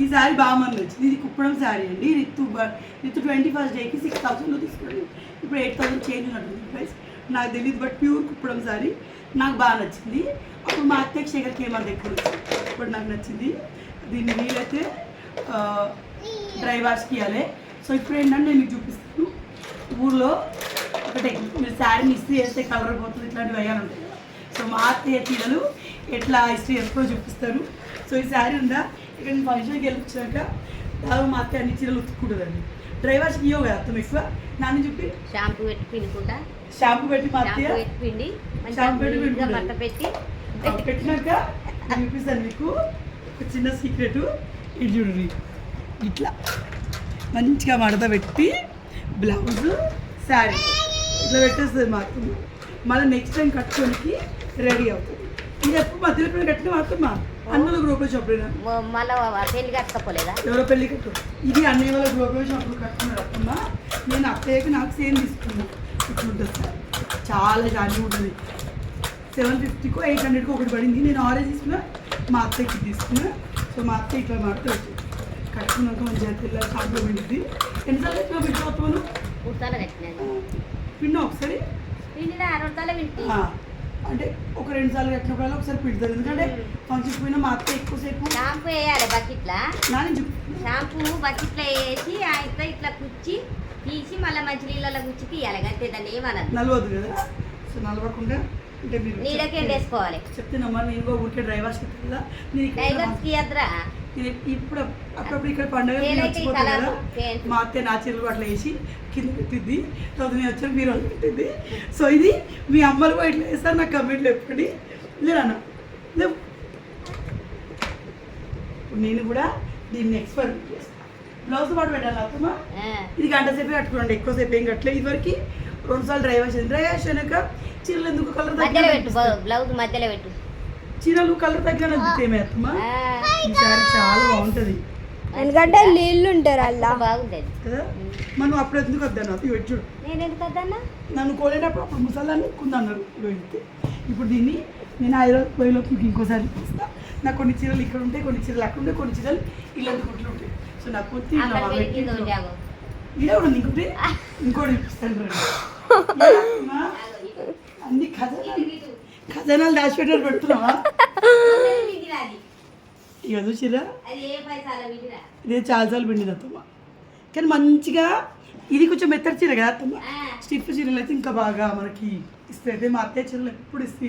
ఈ శారీ బాగా మంది వచ్చింది. ఇది కుప్పడం శారీ అండి. రితు 21st డేకి 6000లో తీసుకున్నాను. ఇప్పుడు 8000 చేంజ్ ఉన్నట్టుంది ప్రైస్, నాకు తెలియదు. బట్ ప్యూర్ కుప్పడం శారీ నాకు బాగా నచ్చింది. అప్పుడు మా అత్తయ్య శేఖర్కి ఏమన్నా దగ్గర వచ్చింది, ఇప్పుడు నాకు నచ్చింది. దీన్ని వీలైతే డ్రై వాష్కి ఇవ్వాలి. సో ఇప్పుడు ఏంటంటే నేను మీకు చూపిస్తాను. ఊళ్ళో ఒకటే మీరు శారీని ఇస్త్రీ చేస్తే కలర్ పోతుంది, ఇట్లాంటివి అయ్యాలి ఉంటాయి కదా. సో మా అత్తయ్య చీరలు ఎట్లా ఇస్త్రీ చేసుకో చూపిస్తారు. సో ఈ శారీ ఉందా, ఇక్కడ నేను ఫంక్షన్కి వెళ్ళి వచ్చాక దాదాపు మా అత్తయ్య అన్ని చీరలు ఉతుక్కుంటుందండి. డ్రై వాష్కి ఇవ్వవు కదా అర్థం ఎక్కువ. నాన్న చెప్పి షాంపూ పెట్టి పిండుకుంటా, షాంపూ పెట్టి మా అత్తయ్య పిండి షాంపూ పెట్టి బట్ట పెట్టి పెట్టినాక చూపిస్తాను మీకు ఒక చిన్న సీక్రెట్. ఇది చూడండి, ఇట్లా మంచిగా మడత పెట్టి బ్లౌజ్ శారీ ఇట్లా పెట్టేస్తుంది మా అత్తమ్మ. మళ్ళీ నెక్స్ట్ టైం కట్టుకోనికి రెడీ అవుతుంది. ఇది ఎప్పుడు మధ్యలో ఎప్పుడు కట్టిన మా అత్తమ్మ అన్నల గ్రూప్లో చెప్పలేదా, మళ్ళీ పెళ్లి కట్టుకోలేదా, ఎవరో పెళ్ళి కట్టు. ఇది అన్నయ్య వాళ్ళ గ్రూప్లో అప్పుడు కట్టుకున్నారు అత్తమ్మ. నేను అత్తయ్యకి నాకు సేమ్ తీసుకున్నాను. ఇట్లుంటుంది సార్, చాలా జాలి ఉంటుంది. 750కో 800కో ఒకటి పడింది. నేను ఆరెంజ్ తీసుకున్నా, మా అత్తయ్యకి తీసుకున్నా. సో మా అత్తయ్య ఇట్లా మాడితే వచ్చింది. కట్టుకున్నాక మంచిగా తెల్ల షాంపులో పిండింది. ఎన్నిసార్లు ఎట్లా పెట్టుకోవచ్చు పిండి ఒకసారి అంటే ఒక 2 సార్లు కట్టినప్పుడు ఒకసారి పిండుతాను. ఎందుకంటే ఫంక్షన్ పోయినా మా అత్త ఎక్కువసేపు షాంపూ వేయాలి బకెట్లా. నాని షాంపూ బకెట్లో వేసి ఆయన ఇట్లా కుచ్చి తీసి మళ్ళీ మంచి నీళ్ళలో కుచ్చి తీయాలి. అంతే, దాన్ని ఏమన్నది నలవద్దు కదా. సో నలవకుండా అంటే మీరు నీళ్ళకి ఎండేసుకోవాలి. చెప్తున్నామ్మా, నేను కూడా ఊరికే డ్రైవర్స్ కదా. నేను ఇప్పుడు అప్పుడప్పుడు ఇక్కడ పండుగ వచ్చిపోతాను కదా, మా అత్తయ్య నా చీరలు అట్లా వేసి కింద పెట్టింది. తర్వాత నేను వచ్చాను మీరు పెట్టింది. సో ఇది మీ అమ్మలు కూడా ఇట్లా వేస్తారు, నాకు కమెంట్లు చెప్పండి. లేదన్నా లేవు. నేను కూడా దీన్ని ఎక్స్పెరిమెంట్ చేస్తాను. బ్లౌజ్ పాటు పెట్టాలి అత్తమ్మ. ఇది గంట సేపే కట్టుకోండి, ఎక్కువసేపు ఏం కట్టలేదు. ఇదివరకు 2 సార్లు డ్రై వాష్ డ్రై వాష్ అయినాక చీరలు ఎందుకు కలర్ బ్లౌజ్ మధ్యలో పెట్టు, చీరలు కలర్ తగ్గని అనిపిస్తే అత్తమ్మ. ఈ సారీ చాలా బాగుంటుంది, ఎందుకంటే నీళ్ళు ఉంటారు అలా బాగుంటుంది కదా. మనం అప్పుడు ఎందుకు వద్దాను అది చూడు. నేను ఎందుకు వద్దన్నా, నన్ను కోలేటప్పుడు అప్పుడు ముసలాన్ని కుందన్నారు వెళ్తే. ఇప్పుడు దీన్ని నేను 5 రోజులు పోయేలోపు మీకు ఇంకోసారి ఇస్తాను. నాకు కొన్ని చీరలు ఇక్కడ ఉంటాయి, కొన్ని చీరలు అక్కడ ఉంటాయి, కొన్ని చీరలు ఇలాంటి గుట్లు ఉంటాయి. సో నాకు కొత్త ఇదే కూడా ఇంకోటి ఇంకోటి ఇప్పిస్తాను. అన్ని ఖజానాలు దాచిపెట్టారు పెడుతున్నావా? ఇక చీర ఇదే చాలాసార్లు పిండింది అత్తమ్మ. కానీ మంచిగా ఇది కొంచెం మెత్తడి చీర కదా అత్తమ్మ. స్టిఫ్ చీరలు అయితే ఇంకా బాగా మనకి ఇస్తే. మా అత్తయ్య చీరలు ఎప్పుడు ఇస్తే